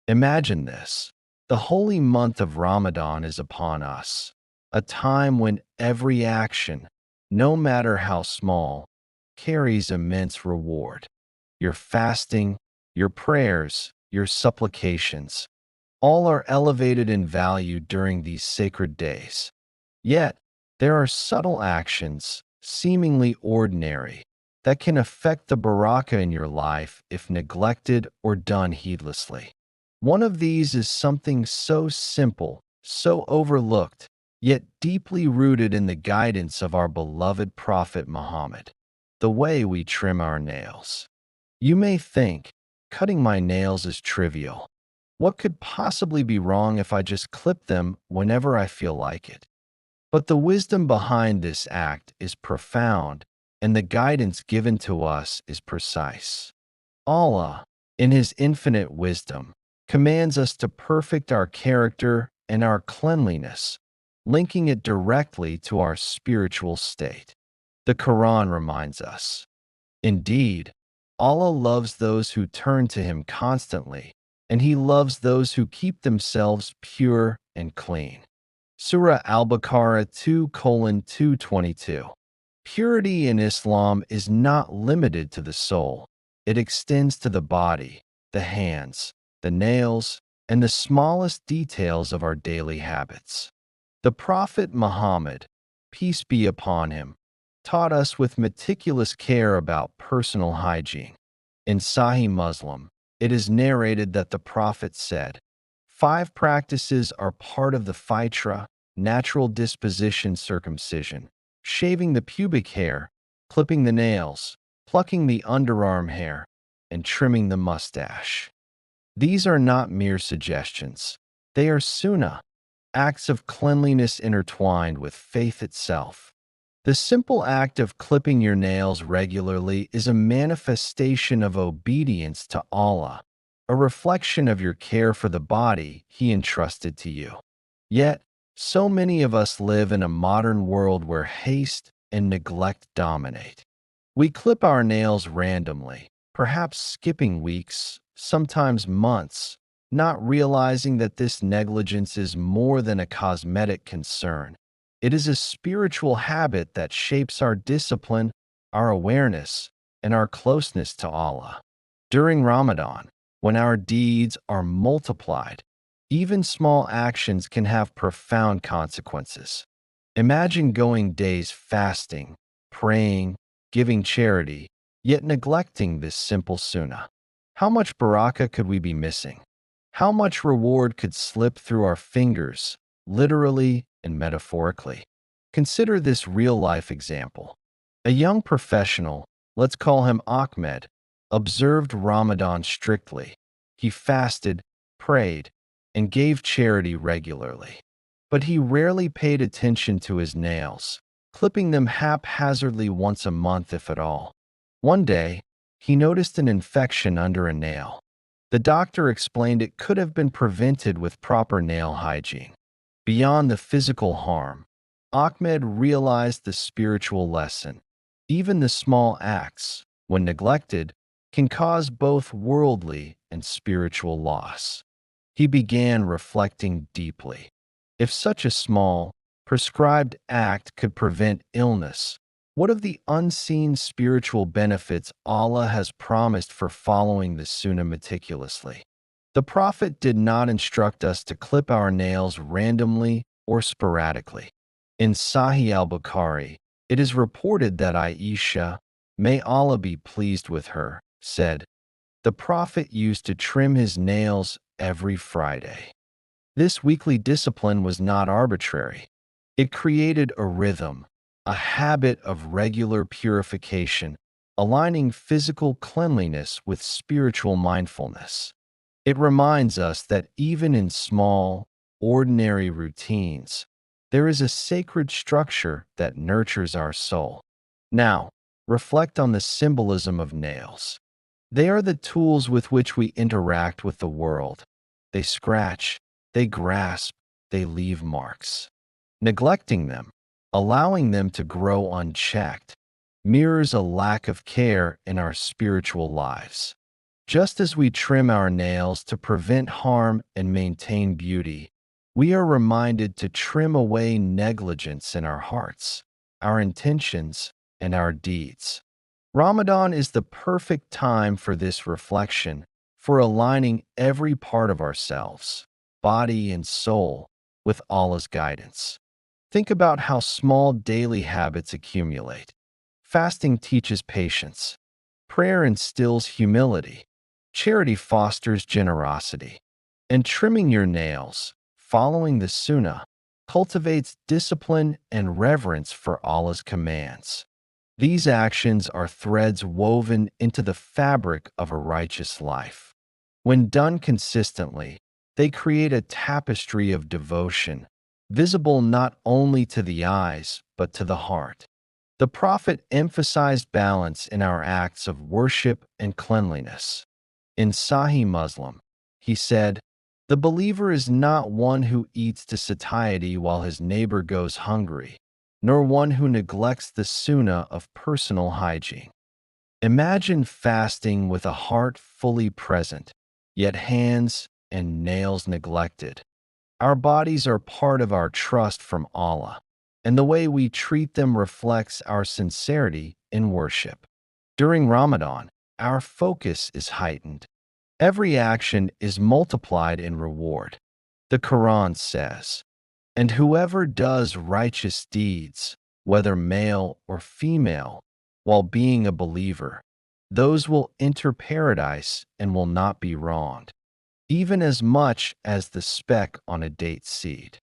Imagine this. The holy month of Ramadan is upon us, a time when every action, no matter how small, carries immense reward. Your fasting, your prayers, your supplications, all are elevated in value during these sacred days. Yet, there are subtle actions, seemingly ordinary, that can affect the barakah in your life if neglected or done heedlessly. One of these is something so simple, so overlooked, yet deeply rooted in the guidance of our beloved Prophet Muhammad: the way we trim our nails. You may think, cutting my nails is trivial. What could possibly be wrong if I just clip them whenever I feel like it? But the wisdom behind this act is profound, and the guidance given to us is precise. Allah, in His infinite wisdom, commands us to perfect our character and our cleanliness, linking it directly to our spiritual state. The Quran reminds us, indeed, Allah loves those who turn to Him constantly, and He loves those who keep themselves pure and clean. Surah Al-Baqarah 2:222. Purity in Islam is not limited to the soul. It extends to the body, the hands, the nails, and the smallest details of our daily habits. The Prophet Muhammad, peace be upon him, taught us with meticulous care about personal hygiene. In Sahih Muslim, it is narrated that the Prophet said, "Five practices are part of the fitra: natural disposition circumcision, shaving the pubic hair, clipping the nails, plucking the underarm hair, and trimming the mustache." These are not mere suggestions. They are sunnah, acts of cleanliness intertwined with faith itself. The simple act of clipping your nails regularly is a manifestation of obedience to Allah, a reflection of your care for the body He entrusted to you. Yet, so many of us live in a modern world where haste and neglect dominate. We clip our nails randomly, perhaps skipping weeks, sometimes months, not realizing that this negligence is more than a cosmetic concern. It is a spiritual habit that shapes our discipline, our awareness, and our closeness to Allah. During Ramadan, when our deeds are multiplied, even small actions can have profound consequences. Imagine going days fasting, praying, giving charity, yet neglecting this simple sunnah. How much barakah could we be missing? How much reward could slip through our fingers, literally and metaphorically? Consider this real-life example. A young professional, let's call him Ahmed, observed Ramadan strictly. He fasted, prayed, and gave charity regularly. But he rarely paid attention to his nails, clipping them haphazardly once a month if at all. One day, he noticed an infection under a nail. The doctor explained it could have been prevented with proper nail hygiene. Beyond the physical harm, Ahmed realized the spiritual lesson. Even the small acts, when neglected, can cause both worldly and spiritual loss. He began reflecting deeply. If such a small, prescribed act could prevent illness, what of the unseen spiritual benefits Allah has promised for following the Sunnah meticulously? The Prophet did not instruct us to clip our nails randomly or sporadically. In Sahih al-Bukhari, it is reported that Aisha, may Allah be pleased with her, said, "The Prophet used to trim his nails every Friday." This weekly discipline was not arbitrary. It created a rhythm, a habit of regular purification, aligning physical cleanliness with spiritual mindfulness. It reminds us that even in small, ordinary routines, there is a sacred structure that nurtures our soul. Now, reflect on the symbolism of nails. They are the tools with which we interact with the world. They scratch, they grasp, they leave marks. Neglecting them, allowing them to grow unchecked, mirrors a lack of care in our spiritual lives. Just as we trim our nails to prevent harm and maintain beauty, we are reminded to trim away negligence in our hearts, our intentions, and our deeds. Ramadan is the perfect time for this reflection, for aligning every part of ourselves, body and soul, with Allah's guidance. Think about how small daily habits accumulate. Fasting teaches patience. Prayer instills humility. Charity fosters generosity. And trimming your nails, following the Sunnah, cultivates discipline and reverence for Allah's commands. These actions are threads woven into the fabric of a righteous life. When done consistently, they create a tapestry of devotion, visible not only to the eyes but to the heart. The Prophet emphasized balance in our acts of worship and cleanliness. In Sahih Muslim, he said, "The believer is not one who eats to satiety while his neighbor goes hungry, nor one who neglects the sunnah of personal hygiene." Imagine fasting with a heart fully present, yet hands and nails neglected. Our bodies are part of our trust from Allah, and the way we treat them reflects our sincerity in worship. During Ramadan, our focus is heightened. Every action is multiplied in reward. The Quran says, "And whoever does righteous deeds, whether male or female, while being a believer, those will enter paradise and will not be wronged, even as much as the speck on a date seed."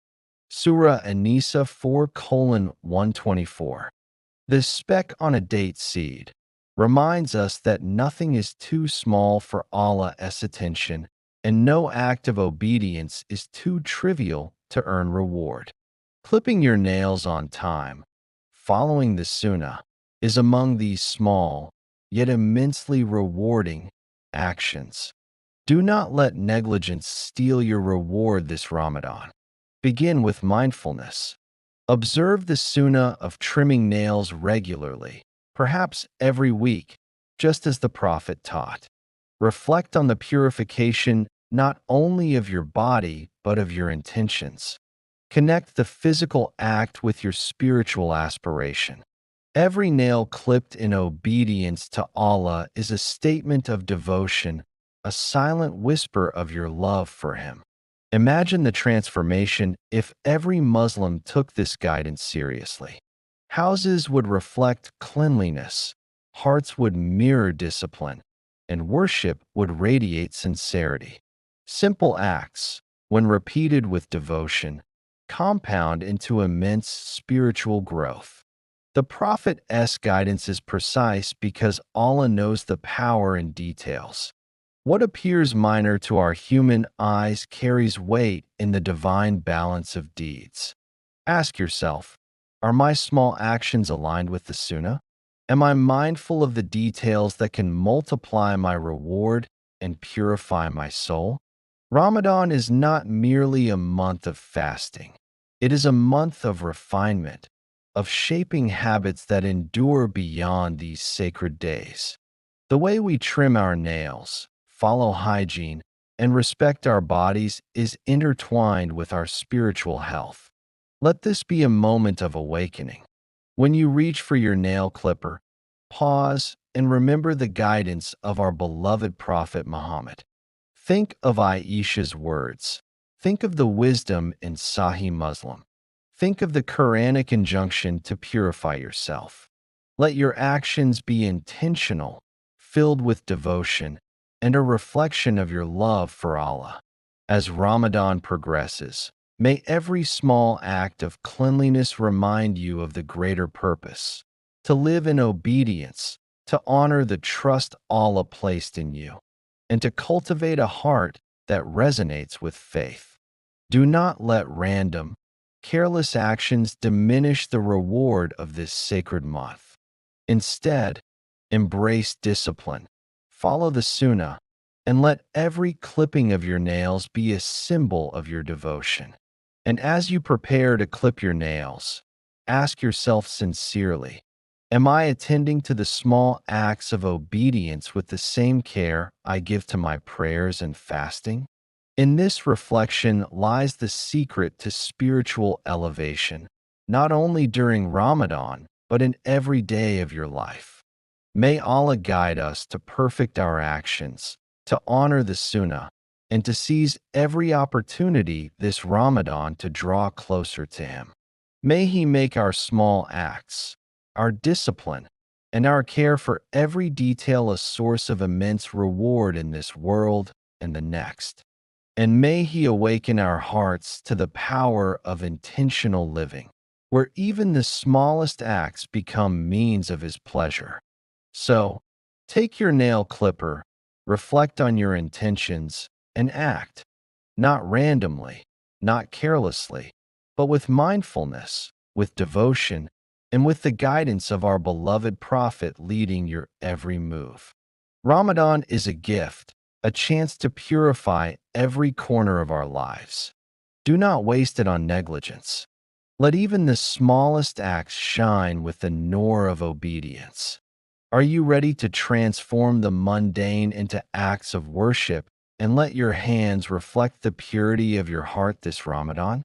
Surah An-Nisa 4:124. This speck on a date seed reminds us that nothing is too small for Allah's attention, and no act of obedience is too trivial to earn reward. Clipping your nails on time, following the Sunnah, is among these small, yet immensely rewarding actions. Do not let negligence steal your reward this Ramadan. Begin with mindfulness. Observe the Sunnah of trimming nails regularly, perhaps every week, just as the Prophet taught. Reflect on the purification not only of your body, but of your intentions. Connect the physical act with your spiritual aspiration. Every nail clipped in obedience to Allah is a statement of devotion, a silent whisper of your love for Him. Imagine the transformation if every Muslim took this guidance seriously. Houses would reflect cleanliness, hearts would mirror discipline, and worship would radiate sincerity. Simple acts, when repeated with devotion, compound into immense spiritual growth. The Prophet's guidance is precise because Allah knows the power in details. What appears minor to our human eyes carries weight in the divine balance of deeds. Ask yourself, are my small actions aligned with the Sunnah? Am I mindful of the details that can multiply my reward and purify my soul? Ramadan is not merely a month of fasting. It is a month of refinement, of shaping habits that endure beyond these sacred days. The way we trim our nails, follow hygiene, and respect our bodies is intertwined with our spiritual health. Let this be a moment of awakening. When you reach for your nail clipper, pause and remember the guidance of our beloved Prophet Muhammad. Think of Aisha's words. Think of the wisdom in Sahih Muslim. Think of the Qur'anic injunction to purify yourself. Let your actions be intentional, filled with devotion, and a reflection of your love for Allah. As Ramadan progresses, may every small act of cleanliness remind you of the greater purpose, to live in obedience, to honor the trust Allah placed in you, and to cultivate a heart that resonates with faith. Do not let random, careless actions diminish the reward of this sacred month. Instead, embrace discipline, follow the Sunnah, and let every clipping of your nails be a symbol of your devotion. And as you prepare to clip your nails, ask yourself sincerely, Am I attending to the small acts of obedience with the same care I give to my prayers and fasting? In this reflection lies the secret to spiritual elevation, not only during Ramadan, but in every day of your life. May Allah guide us to perfect our actions, to honor the Sunnah, and to seize every opportunity this Ramadan to draw closer to Him. May He make our small acts, our discipline, and our care for every detail a source of immense reward in this world and the next. And may He awaken our hearts to the power of intentional living, where even the smallest acts become means of His pleasure. So, take your nail clipper, reflect on your intentions, and act, not randomly, not carelessly, but with mindfulness, with devotion, and with the guidance of our beloved Prophet leading your every move. Ramadan is a gift, a chance to purify every corner of our lives. Do not waste it on negligence. Let even the smallest acts shine with the nur of obedience. Are you ready to transform the mundane into acts of worship and let your hands reflect the purity of your heart this Ramadan?